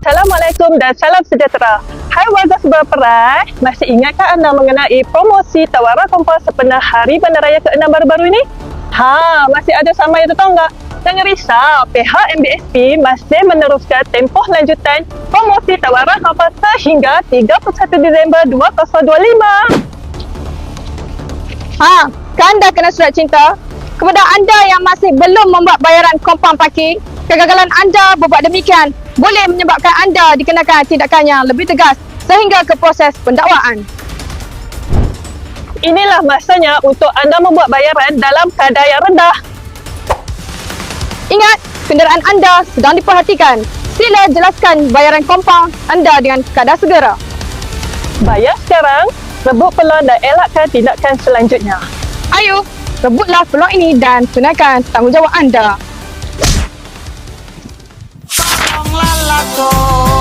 Assalamualaikum dan salam sejahtera. Hai warga Seberperai, masih ingatkah anda mengenai promosi tawaran Kompas sepenuh Hari Bandaraya ke-6 baru-baru ini? Masih ada sama itu tahu enggak? Jangan risau, pihak MBSP masih meneruskan tempoh lanjutan promosi tawaran Kompas sehingga 31 Disember 2025. Anda kena surat cinta. Kepada anda yang masih belum membuat bayaran kompaun parking, kegagalan anda berbuat demikian boleh menyebabkan anda dikenakan tindakan yang lebih tegas sehingga ke proses pendakwaan. Inilah masanya untuk anda membuat bayaran dalam kadar yang rendah. Ingat, kenderaan anda sedang diperhatikan. Sila jelaskan bayaran kompaun anda dengan kadar segera. Bayar sekarang, rebut peluang dan elakkan tindakan selanjutnya. Ayo, rebutlah peluang ini dan tunaikan tanggungjawab anda. Tolonglah